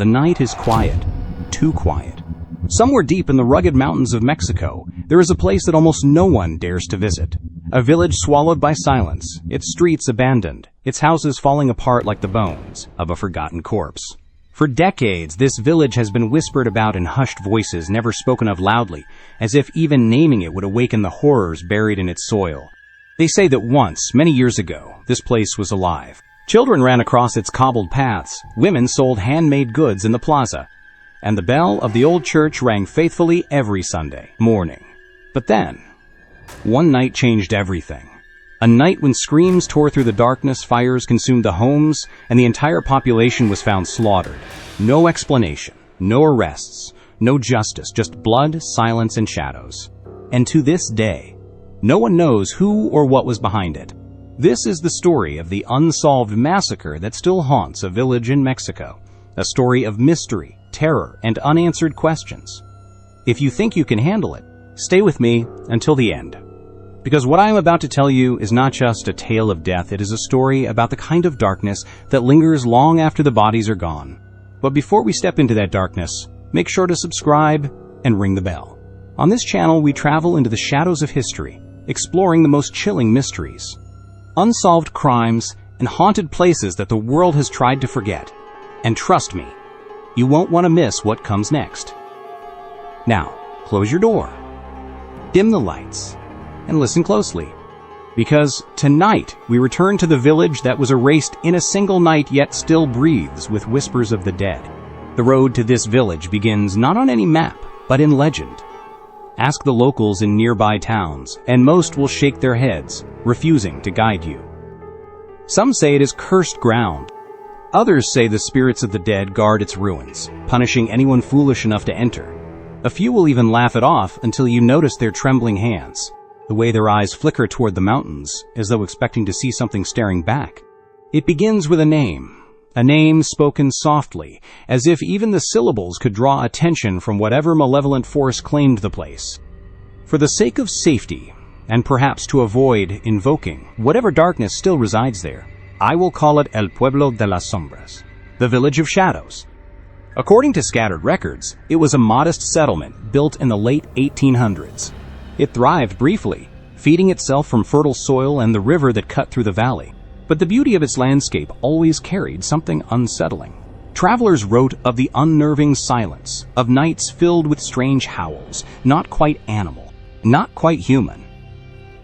The night is quiet, too quiet. Somewhere deep in the rugged mountains of Mexico, there is a place that almost no one dares to visit. A village swallowed by silence, its streets abandoned, its houses falling apart like the bones of a forgotten corpse. For decades, this village has been whispered about in hushed voices, never spoken of loudly, as if even naming it would awaken the horrors buried in its soil. They say that once, many years ago, this place was alive. Children ran across its cobbled paths, women sold handmade goods in the plaza, and the bell of the old church rang faithfully every Sunday morning. But then, one night changed everything. A night when screams tore through the darkness, fires consumed the homes, and the entire population was found slaughtered. No explanation, no arrests, no justice, just blood, silence, and shadows. And to this day, no one knows who or what was behind it. This is the story of the unsolved massacre that still haunts a village in Mexico. A story of mystery, terror, and unanswered questions. If you think you can handle it, stay with me until the end. Because what I am about to tell you is not just a tale of death, it is a story about the kind of darkness that lingers long after the bodies are gone. But before we step into that darkness, make sure to subscribe and ring the bell. On this channel, we travel into the shadows of history, exploring the most chilling mysteries, unsolved crimes, and haunted places that the world has tried to forget. And trust me, you won't want to miss what comes next. Now, close your door, dim the lights, and listen closely. Because tonight, we return to the village that was erased in a single night yet still breathes with whispers of the dead. The road to this village begins not on any map, but in legend. Ask the locals in nearby towns, and most will shake their heads, refusing to guide you. Some say it is cursed ground. Others say the spirits of the dead guard its ruins, punishing anyone foolish enough to enter. A few will even laugh it off until you notice their trembling hands, the way their eyes flicker toward the mountains, as though expecting to see something staring back. It begins with a name spoken softly, as if even the syllables could draw attention from whatever malevolent force claimed the place. For the sake of safety, and perhaps to avoid invoking whatever darkness still resides there, I will call it El Pueblo de las Sombras, the Village of Shadows. According to scattered records, it was a modest settlement built in the late 1800s. It thrived briefly, feeding itself from fertile soil and the river that cut through the valley. But the beauty of its landscape always carried something unsettling. Travelers wrote of the unnerving silence, of nights filled with strange howls, not quite animal, not quite human.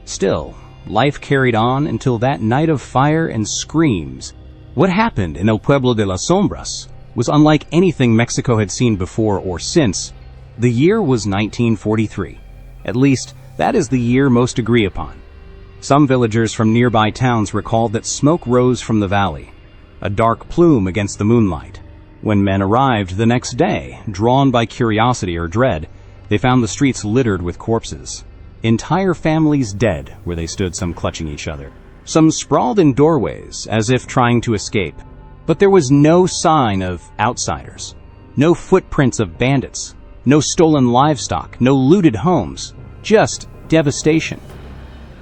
Still, life carried on until that night of fire and screams. What happened in El Pueblo de las Sombras was unlike anything Mexico had seen before or since. The year was 1943. At least, that is the year most agree upon. Some villagers from nearby towns recalled that smoke rose from the valley, a dark plume against the moonlight. When men arrived the next day, drawn by curiosity or dread, they found the streets littered with corpses. Entire families dead where they stood, some clutching each other. Some sprawled in doorways as if trying to escape. But there was no sign of outsiders, no footprints of bandits, no stolen livestock, no looted homes, just devastation.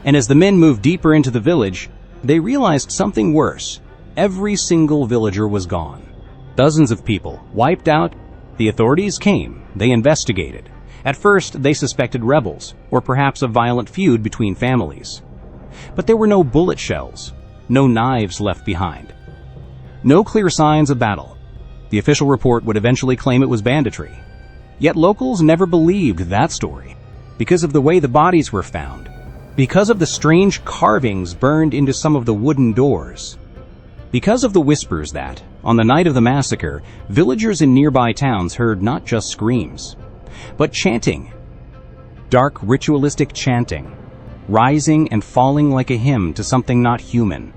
And as the men moved deeper into the village, they realized something worse. Every single villager was gone. Dozens of people wiped out. The authorities came. They investigated. At first, they suspected rebels, or perhaps a violent feud between families. But there were no bullet shells, no knives left behind, no clear signs of battle. The official report would eventually claim it was banditry. Yet locals never believed that story, because of the way the bodies were found, because of the strange carvings burned into some of the wooden doors, because of the whispers that, on the night of the massacre, villagers in nearby towns heard not just screams, but chanting, dark ritualistic chanting, rising and falling like a hymn to something not human.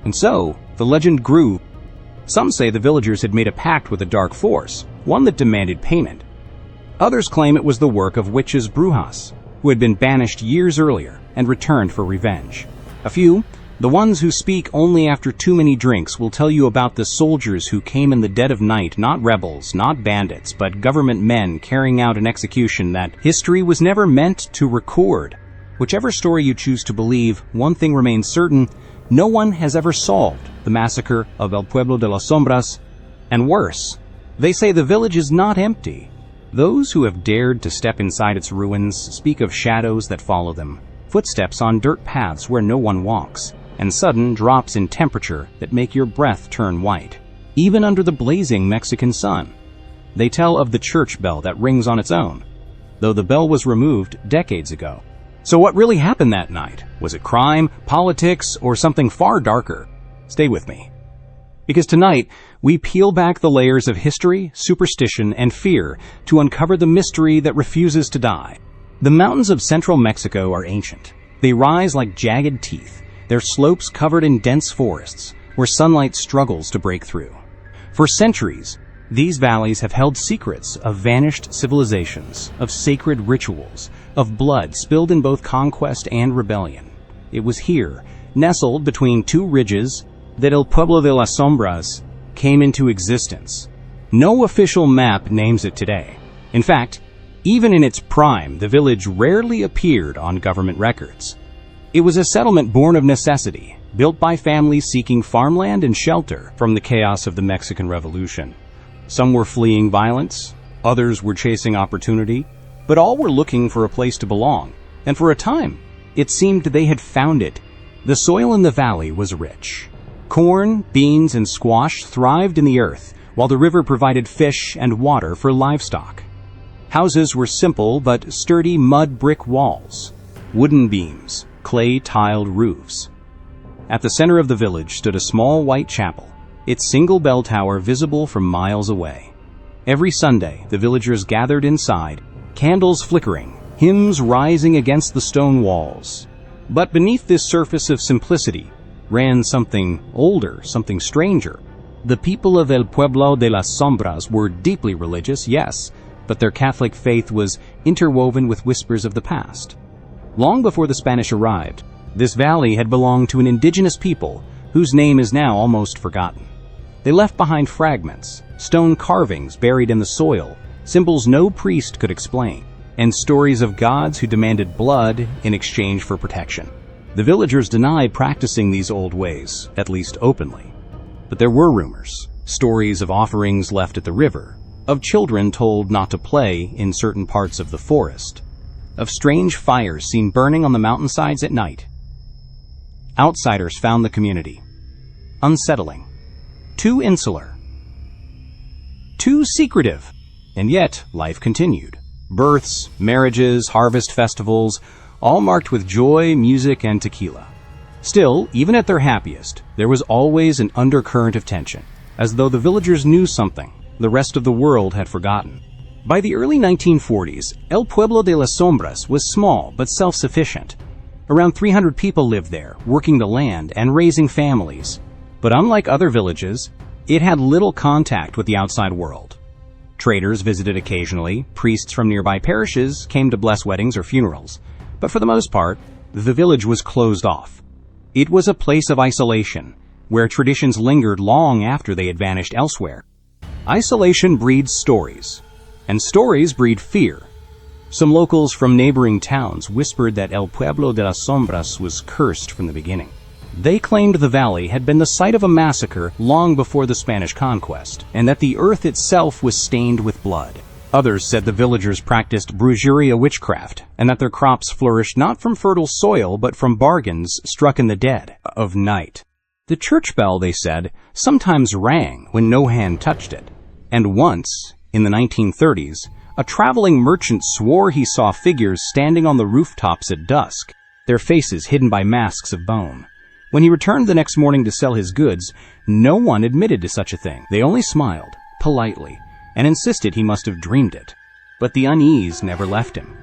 And so, the legend grew. Some say the villagers had made a pact with a dark force, one that demanded payment. Others claim it was the work of witches brujas, who had been banished years earlier and returned for revenge. A few, the ones who speak only after too many drinks, will tell you about the soldiers who came in the dead of night, not rebels, not bandits, but government men carrying out an execution that history was never meant to record. Whichever story you choose to believe, one thing remains certain: no one has ever solved the massacre of El Pueblo de las Sombras, and worse, They say the village is not empty. Those who have dared to step inside its ruins speak of shadows that follow them, footsteps on dirt paths where no one walks, and sudden drops in temperature that make your breath turn white, even under the blazing Mexican sun. They tell of the church bell that rings on its own, though the bell was removed decades ago. So what really happened that night? Was it crime, politics, or something far darker? Stay with me. Because tonight, we peel back the layers of history, superstition, and fear to uncover the mystery that refuses to die. The mountains of central Mexico are ancient. They rise like jagged teeth, their slopes covered in dense forests, where sunlight struggles to break through. For centuries, these valleys have held secrets of vanished civilizations, of sacred rituals, of blood spilled in both conquest and rebellion. It was here, nestled between two ridges, that El Pueblo de las Sombras came into existence. No official map names it today. In fact, even in its prime, the village rarely appeared on government records. It was a settlement born of necessity, built by families seeking farmland and shelter from the chaos of the Mexican Revolution. Some were fleeing violence, others were chasing opportunity, but all were looking for a place to belong, and for a time, it seemed they had found it. The soil in the valley was rich. Corn, beans, and squash thrived in the earth, while the river provided fish and water for livestock. Houses were simple but sturdy mud brick walls, wooden beams, clay-tiled roofs. At the center of the village stood a small white chapel, its single bell tower visible from miles away. Every Sunday, the villagers gathered inside, candles flickering, hymns rising against the stone walls. But beneath this surface of simplicity ran something older, something stranger. The people of El Pueblo de las Sombras were deeply religious, yes, but their Catholic faith was interwoven with whispers of the past. Long before the Spanish arrived, this valley had belonged to an indigenous people whose name is now almost forgotten. They left behind fragments, stone carvings buried in the soil, symbols no priest could explain, and stories of gods who demanded blood in exchange for protection. The villagers denied practicing these old ways, at least openly. But there were rumors, stories of offerings left at the river, of children told not to play in certain parts of the forest, of strange fires seen burning on the mountainsides at night. Outsiders found the community unsettling, too insular, too secretive, and yet life continued. Births, marriages, harvest festivals, all marked with joy, music, and tequila. Still, even at their happiest, there was always an undercurrent of tension, as though the villagers knew something the rest of the world had forgotten. By the early 1940s, El Pueblo de las Sombras was small but self-sufficient. Around 300 people lived there, working the land and raising families. But unlike other villages, it had little contact with the outside world. Traders visited occasionally, priests from nearby parishes came to bless weddings or funerals. But for the most part, the village was closed off. It was a place of isolation, where traditions lingered long after they had vanished elsewhere. Isolation breeds stories, and stories breed fear. Some locals from neighboring towns whispered that El Pueblo de las Sombras was cursed from the beginning. They claimed the valley had been the site of a massacre long before the Spanish conquest, and that the earth itself was stained with blood. Others said the villagers practiced brujeria witchcraft, and that their crops flourished not from fertile soil but from bargains struck in the dead of night. The church bell, they said, sometimes rang when no hand touched it. And once, in the 1930s, a traveling merchant swore he saw figures standing on the rooftops at dusk, their faces hidden by masks of bone. When he returned the next morning to sell his goods, no one admitted to such a thing. They only smiled, politely, and insisted he must have dreamed it. But the unease never left him,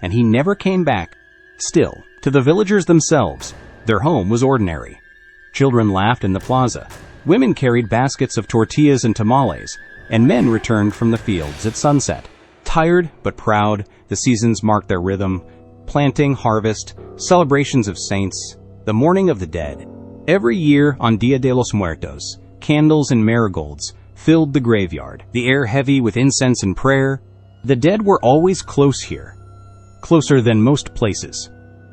and he never came back. Still, to the villagers themselves, their home was ordinary. Children laughed in the plaza, women carried baskets of tortillas and tamales, and men returned from the fields at sunset. Tired but proud, the seasons marked their rhythm: planting, harvest, celebrations of saints, the mourning of the dead. Every year on Dia de los Muertos, candles and marigolds filled the graveyard, the air heavy with incense and prayer. The dead were always close here, closer than most places.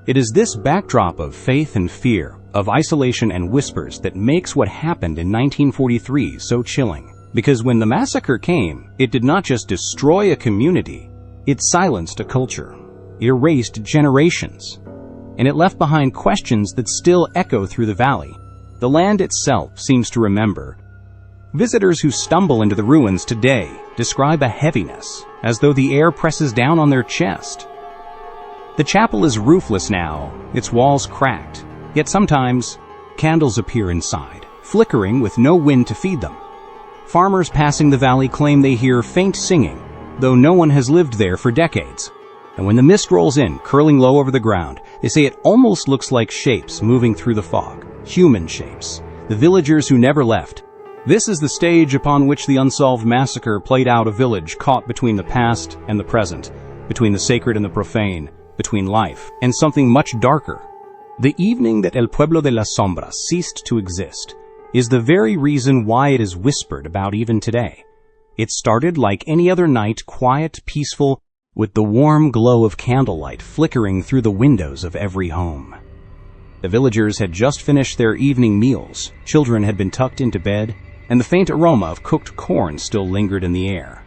It is this backdrop of faith and fear, of isolation and whispers, that makes what happened in 1943 so chilling. Because when the massacre came, it did not just destroy a community, it silenced a culture. It erased generations. And it left behind questions that still echo through the valley. The land itself seems to remember. Visitors who stumble into the ruins today describe a heaviness, as though the air presses down on their chest. The chapel is roofless now, its walls cracked, yet sometimes candles appear inside, flickering with no wind to feed them. Farmers passing the valley claim they hear faint singing, though no one has lived there for decades. And when the mist rolls in, curling low over the ground, they say it almost looks like shapes moving through the fog, human shapes, the villagers who never left. This is the stage upon which the Unsolved Massacre played out, a village caught between the past and the present, between the sacred and the profane, between life and something much darker. The evening that El Pueblo de las Sombras ceased to exist is the very reason why it is whispered about even today. It started like any other night, quiet, peaceful, with the warm glow of candlelight flickering through the windows of every home. The villagers had just finished their evening meals, children had been tucked into bed, and the faint aroma of cooked corn still lingered in the air.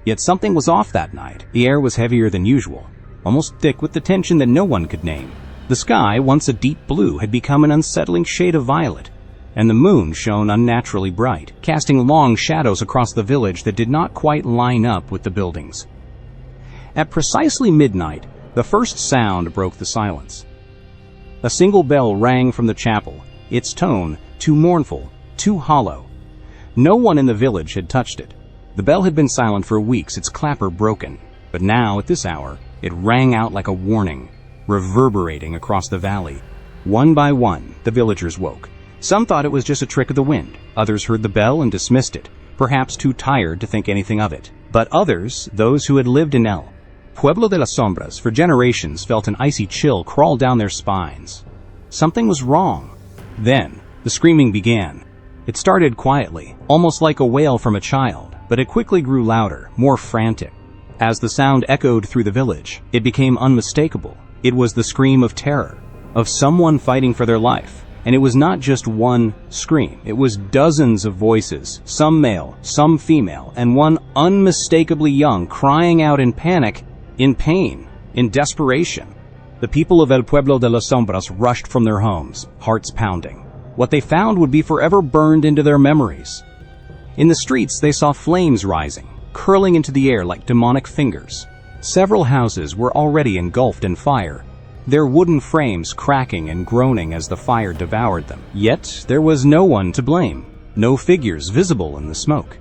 Yet something was off that night. The air was heavier than usual, almost thick with the tension that no one could name. The sky, once a deep blue, had become an unsettling shade of violet, and the moon shone unnaturally bright, casting long shadows across the village that did not quite line up with the buildings. At precisely midnight, the first sound broke the silence. A single bell rang from the chapel, its tone too mournful, too hollow. No one in the village had touched it. The bell had been silent for weeks, its clapper broken, but now, at this hour, it rang out like a warning, reverberating across the valley. One by one, the villagers woke. Some thought it was just a trick of the wind. Others heard the bell and dismissed it, perhaps too tired to think anything of it. But others, those who had lived in El Pueblo de las Sombras for generations, felt an icy chill crawl down their spines. Something was wrong. Then, the screaming began. It started quietly, almost like a wail from a child, but it quickly grew louder, more frantic. As the sound echoed through the village, it became unmistakable. It was the scream of terror, of someone fighting for their life. And it was not just one scream. It was dozens of voices, some male, some female, and one unmistakably young, crying out in panic, in pain, in desperation. The people of El Pueblo de las Sombras rushed from their homes, hearts pounding. What they found would be forever burned into their memories. In the streets, they saw flames rising, curling into the air like demonic fingers. Several houses were already engulfed in fire, their wooden frames cracking and groaning as the fire devoured them. Yet there was no one to blame, no figures visible in the smoke.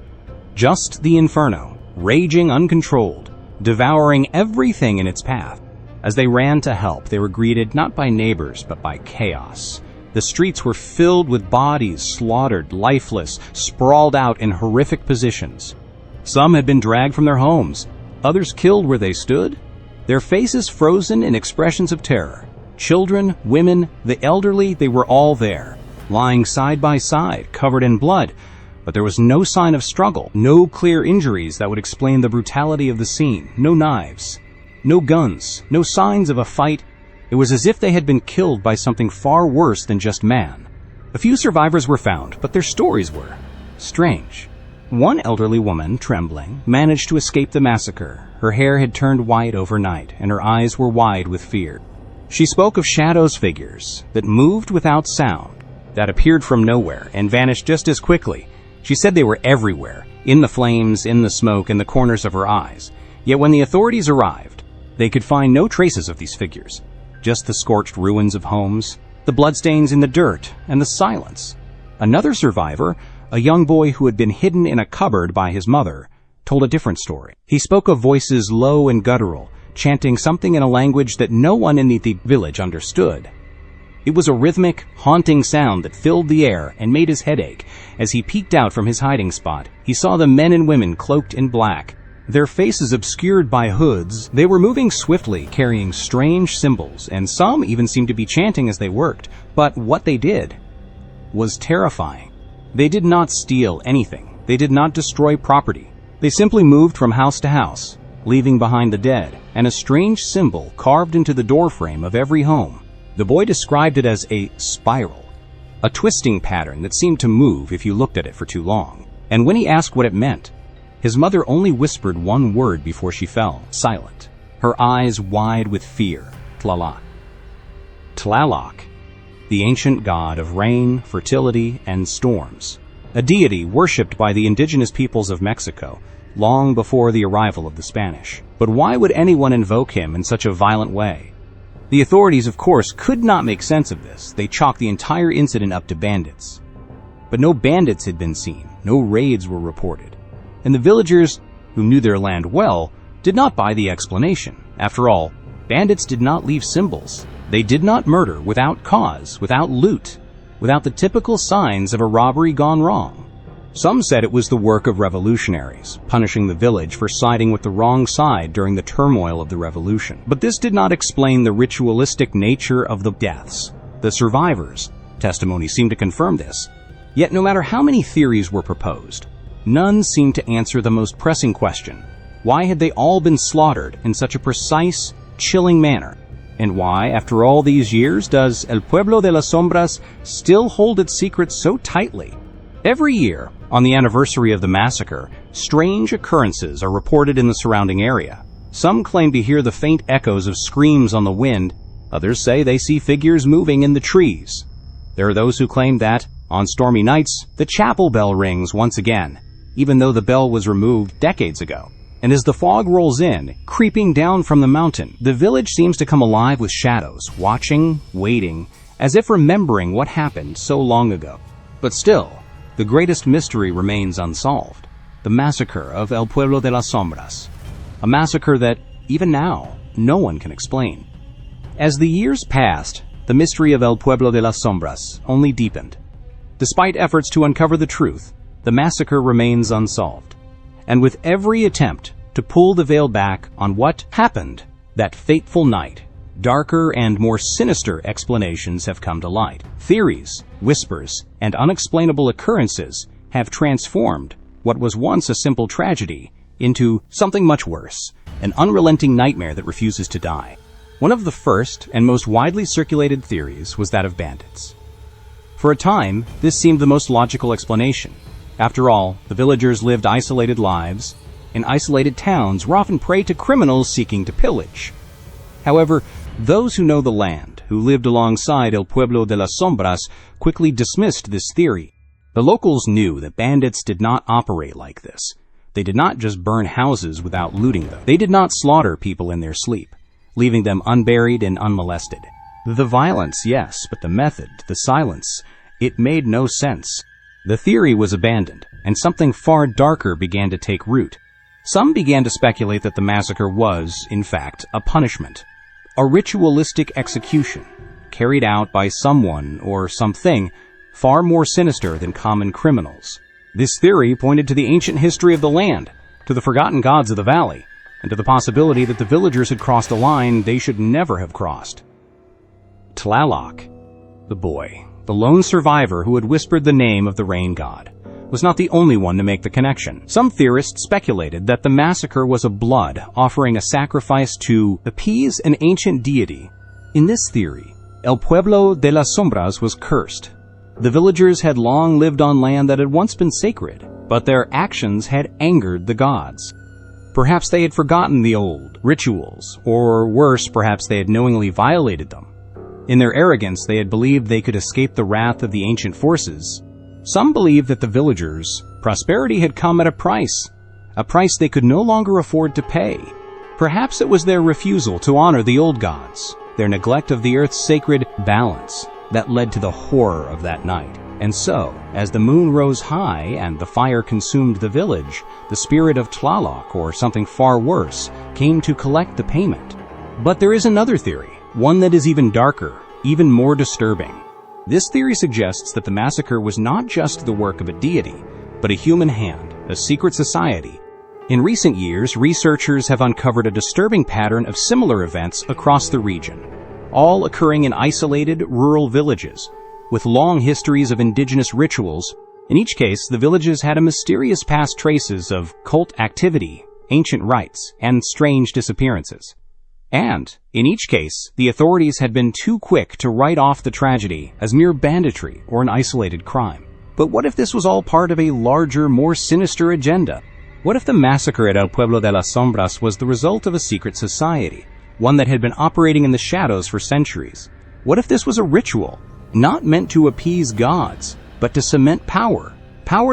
Just the inferno, raging uncontrolled, devouring everything in its path. As they ran to help, they were greeted not by neighbors but by chaos. The streets were filled with bodies, slaughtered, lifeless, sprawled out in horrific positions. Some had been dragged from their homes, others killed where they stood, their faces frozen in expressions of terror. Children, women, the elderly, they were all there, lying side by side, covered in blood, but there was no sign of struggle, no clear injuries that would explain the brutality of the scene, no knives, no guns, no signs of a fight. It was as if they had been killed by something far worse than just man. A few survivors were found, but their stories were strange. One elderly woman, trembling, managed to escape the massacre. Her hair had turned white overnight, and her eyes were wide with fear. She spoke of shadows, figures that moved without sound, that appeared from nowhere and vanished just as quickly. She said they were everywhere, in the flames, in the smoke, in the corners of her eyes. Yet when the authorities arrived, they could find no traces of these figures. Just the scorched ruins of homes, the bloodstains in the dirt, and the silence. Another survivor, a young boy who had been hidden in a cupboard by his mother, told a different story. He spoke of voices low and guttural, chanting something in a language that no one in the village understood. It was a rhythmic, haunting sound that filled the air and made his head ache. As he peeked out from his hiding spot, he saw the men and women cloaked in black, their faces obscured by hoods. They were moving swiftly, carrying strange symbols, and some even seemed to be chanting as they worked. But what they did was terrifying. They did not steal anything. They did not destroy property. They simply moved from house to house, leaving behind the dead, and a strange symbol carved into the doorframe of every home. The boy described it as a spiral, a twisting pattern that seemed to move if you looked at it for too long. And when he asked what it meant, his mother only whispered one word before she fell silent, her eyes wide with fear. Tlaloc. Tlaloc, the ancient god of rain, fertility, and storms, a deity worshipped by the indigenous peoples of Mexico long before the arrival of the Spanish. But why would anyone invoke him in such a violent way? The authorities, of course, could not make sense of this. They chalked the entire incident up to bandits. But no bandits had been seen, no raids were reported, and the villagers, who knew their land well, did not buy the explanation. After all, bandits did not leave symbols. They did not murder without cause, without loot, without the typical signs of a robbery gone wrong. Some said it was the work of revolutionaries, punishing the village for siding with the wrong side during the turmoil of the revolution. But this did not explain the ritualistic nature of the deaths. The survivors' testimony seemed to confirm this. Yet no matter how many theories were proposed, none seemed to answer the most pressing question. Why had they all been slaughtered in such a precise, chilling manner? And why, after all these years, does El Pueblo de las Sombras still hold its secret so tightly? Every year, on the anniversary of the massacre, strange occurrences are reported in the surrounding area. Some claim to hear the faint echoes of screams on the wind. Others say they see figures moving in the trees. There are those who claim that, on stormy nights, the chapel bell rings once again, even though the bell was removed decades ago. And as the fog rolls in, creeping down from the mountain, the village seems to come alive with shadows, watching, waiting, as if remembering what happened so long ago. But still, the greatest mystery remains unsolved, the massacre of El Pueblo de las Sombras, a massacre that, even now, no one can explain. As the years passed, the mystery of El Pueblo de las Sombras only deepened. Despite efforts to uncover the truth, the massacre remains unsolved. And with every attempt to pull the veil back on what happened that fateful night, darker and more sinister explanations have come to light. Theories, whispers, and unexplainable occurrences have transformed what was once a simple tragedy into something much worse, an unrelenting nightmare that refuses to die. One of the first and most widely circulated theories was that of bandits. For a time, this seemed the most logical explanation. After all, the villagers lived isolated lives, and isolated towns were often prey to criminals seeking to pillage. However, those who know the land, who lived alongside El Pueblo de las Sombras, quickly dismissed this theory. The locals knew that bandits did not operate like this. They did not just burn houses without looting them. They did not slaughter people in their sleep, leaving them unburied and unmolested. The violence, yes, but the method, the silence, it made no sense. The theory was abandoned, and something far darker began to take root. Some began to speculate that the massacre was, in fact, a punishment, a ritualistic execution, carried out by someone or something far more sinister than common criminals. This theory pointed to the ancient history of the land, to the forgotten gods of the valley, and to the possibility that the villagers had crossed a line they should never have crossed. Tlaloc, the boy, the lone survivor who had whispered the name of the rain god, was not the only one to make the connection. Some theorists speculated that the massacre was a blood offering a sacrifice to appease an ancient deity. In this theory, El Pueblo de las Sombras was cursed. The villagers had long lived on land that had once been sacred, but their actions had angered the gods. Perhaps they had forgotten the old rituals, or worse, perhaps they had knowingly violated them. In their arrogance, they had believed they could escape the wrath of the ancient forces. Some believed that the villagers' prosperity had come at a price they could no longer afford to pay. Perhaps it was their refusal to honor the old gods, their neglect of the earth's sacred balance, that led to the horror of that night. And so, as the moon rose high and the fire consumed the village, the spirit of Tlaloc, or something far worse, came to collect the payment. But there is another theory, one that is even darker, even more disturbing. This theory suggests that the massacre was not just the work of a deity, but a human hand, a secret society. In recent years, researchers have uncovered a disturbing pattern of similar events across the region, all occurring in isolated rural villages, with long histories of indigenous rituals. In each case, the villages had a mysterious past traces of cult activity, ancient rites, and strange disappearances. And, in each case, the authorities had been too quick to write off the tragedy as mere banditry or an isolated crime. But what if this was all part of a larger, more sinister agenda? What if the massacre at El Pueblo de las Sombras was the result of a secret society, one that had been operating in the shadows for centuries? What if this was a ritual, not meant to appease gods, but to cement power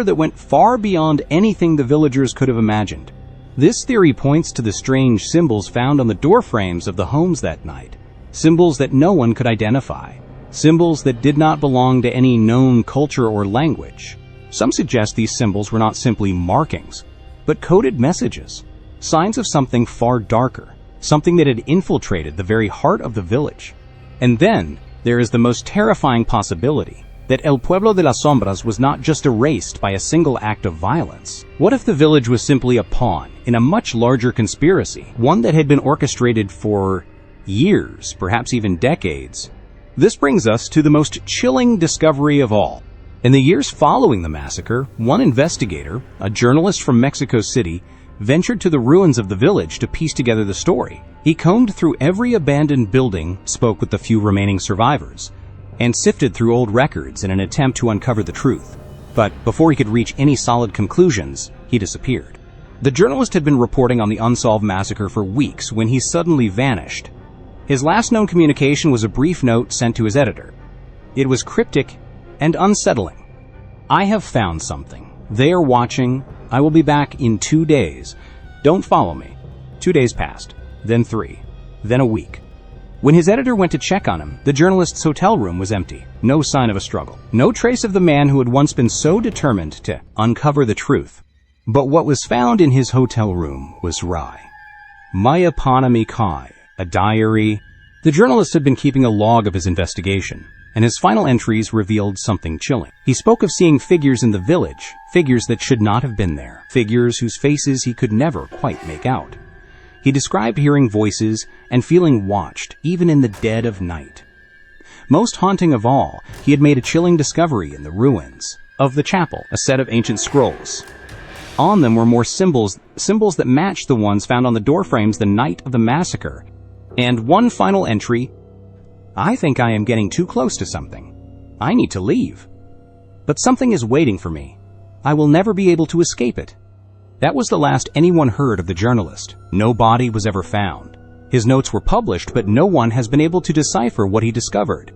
that went far beyond anything the villagers could have imagined? This theory points to the strange symbols found on the doorframes of the homes that night, symbols that no one could identify, symbols that did not belong to any known culture or language. Some suggest these symbols were not simply markings, but coded messages, signs of something far darker, something that had infiltrated the very heart of the village. And then, there is the most terrifying possibility, that El Pueblo de las Sombras was not just erased by a single act of violence. What if the village was simply a pawn in a much larger conspiracy, one that had been orchestrated for years, perhaps even decades? This brings us to the most chilling discovery of all. In the years following the massacre, one investigator, a journalist from Mexico City, ventured to the ruins of the village to piece together the story. He combed through every abandoned building, spoke with the few remaining survivors, and sifted through old records in an attempt to uncover the truth. But before he could reach any solid conclusions, he disappeared. The journalist had been reporting on the Unsolved massacre for weeks when he suddenly vanished. His last known communication was a brief note sent to his editor. It was cryptic and unsettling. "I have found something. They are watching. I will be back in 2 days. Don't follow me." 2 days passed, then 3, then a week. When his editor went to check on him, the journalist's hotel room was empty. No sign of a struggle. No trace of the man who had once been so determined to uncover the truth. But what was found in his hotel room was wry. Maya Panami Kai, a diary. The journalist had been keeping a log of his investigation, and his final entries revealed something chilling. He spoke of seeing figures in the village, figures that should not have been there, figures whose faces he could never quite make out. He described hearing voices and feeling watched, even in the dead of night. Most haunting of all, he had made a chilling discovery in the ruins of the chapel, a set of ancient scrolls. On them were more symbols that matched the ones found on the doorframes the night of the massacre. And one final entry: "I think I am getting too close to something. I need to leave. But something is waiting for me. I will never be able to escape it." That was the last anyone heard of the journalist. No body was ever found. His notes were published, but no one has been able to decipher what he discovered.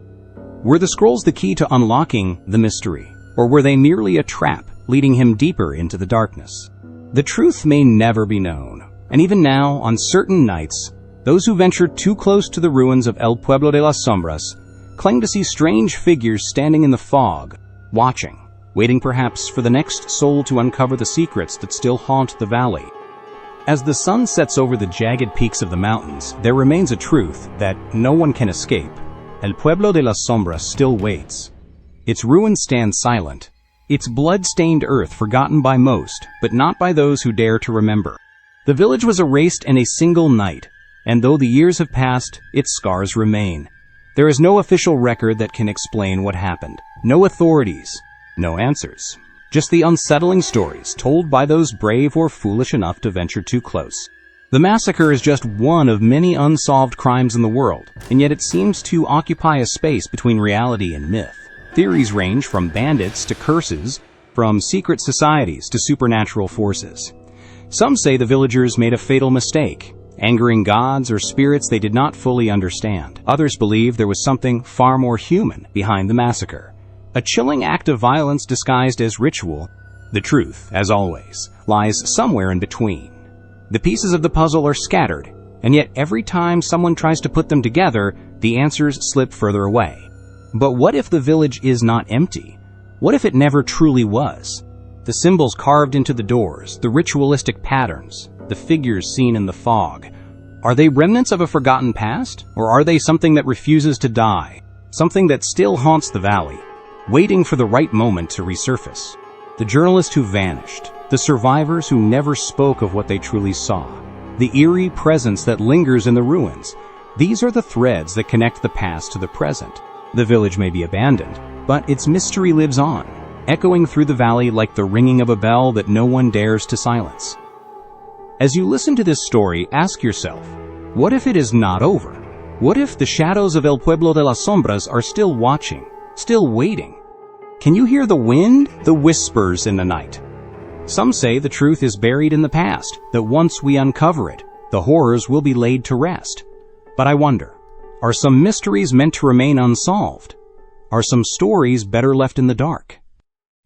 Were the scrolls the key to unlocking the mystery, or were they merely a trap, leading him deeper into the darkness? The truth may never be known, and even now, on certain nights, those who venture too close to the ruins of El Pueblo de las Sombras claim to see strange figures standing in the fog, watching, waiting perhaps for the next soul to uncover the secrets that still haunt the valley. As the sun sets over the jagged peaks of the mountains, there remains a truth that no one can escape. El Pueblo de las Sombras still waits. Its ruins stand silent, its blood-stained earth forgotten by most, but not by those who dare to remember. The village was erased in a single night, and though the years have passed, its scars remain. There is no official record that can explain what happened. No authorities, no answers. Just the unsettling stories told by those brave or foolish enough to venture too close. The massacre is just one of many unsolved crimes in the world, and yet it seems to occupy a space between reality and myth. Theories range from bandits to curses, from secret societies to supernatural forces. Some say the villagers made a fatal mistake, angering gods or spirits they did not fully understand. Others believe there was something far more human behind the massacre, a chilling act of violence disguised as ritual. The truth, as always, lies somewhere in between. The pieces of the puzzle are scattered, and yet every time someone tries to put them together, the answers slip further away. But what if the village is not empty? What if it never truly was? The symbols carved into the doors, the ritualistic patterns, the figures seen in the fog, are they remnants of a forgotten past? Or are they something that refuses to die? Something that still haunts the valley, waiting for the right moment to resurface? The journalist who vanished, the survivors who never spoke of what they truly saw, the eerie presence that lingers in the ruins. These are the threads that connect the past to the present. The village may be abandoned, but its mystery lives on, echoing through the valley like the ringing of a bell that no one dares to silence. As you listen to this story, ask yourself, what if it is not over? What if the shadows of El Pueblo de las Sombras are still watching, still waiting? Can you hear the wind? The whispers in the night. Some say the truth is buried in the past, that once we uncover it, the horrors will be laid to rest. But I wonder, are some mysteries meant to remain unsolved? Are some stories better left in the dark?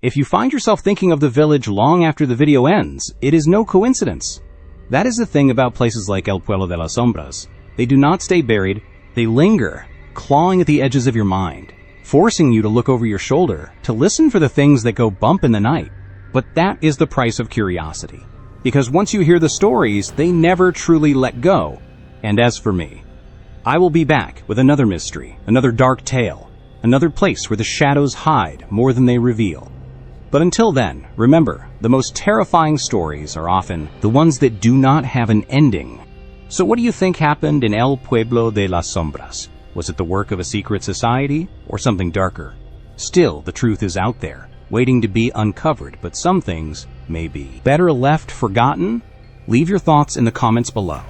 If you find yourself thinking of the village long after the video ends, it is no coincidence. That is the thing about places like El Pueblo de las Sombras. They do not stay buried, they linger, clawing at the edges of your mind, forcing you to look over your shoulder, to listen for the things that go bump in the night. But that is the price of curiosity. Because once you hear the stories, they never truly let go. And as for me, I will be back with another mystery, another dark tale, another place where the shadows hide more than they reveal. But until then, remember, the most terrifying stories are often the ones that do not have an ending. So what do you think happened in El Pueblo de las Sombras? Was it the work of a secret society or something darker? Still, the truth is out there, waiting to be uncovered, but some things may be better left forgotten. Leave your thoughts in the comments below.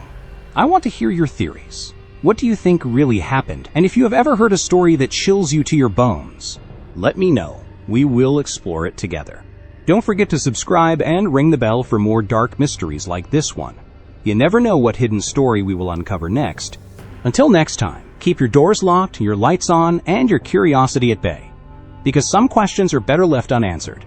I want to hear your theories. What do you think really happened? And if you have ever heard a story that chills you to your bones, let me know. We will explore it together. Don't forget to subscribe and ring the bell for more dark mysteries like this one. You never know what hidden story we will uncover next. Until next time, keep your doors locked, your lights on, and your curiosity at bay. Because some questions are better left unanswered.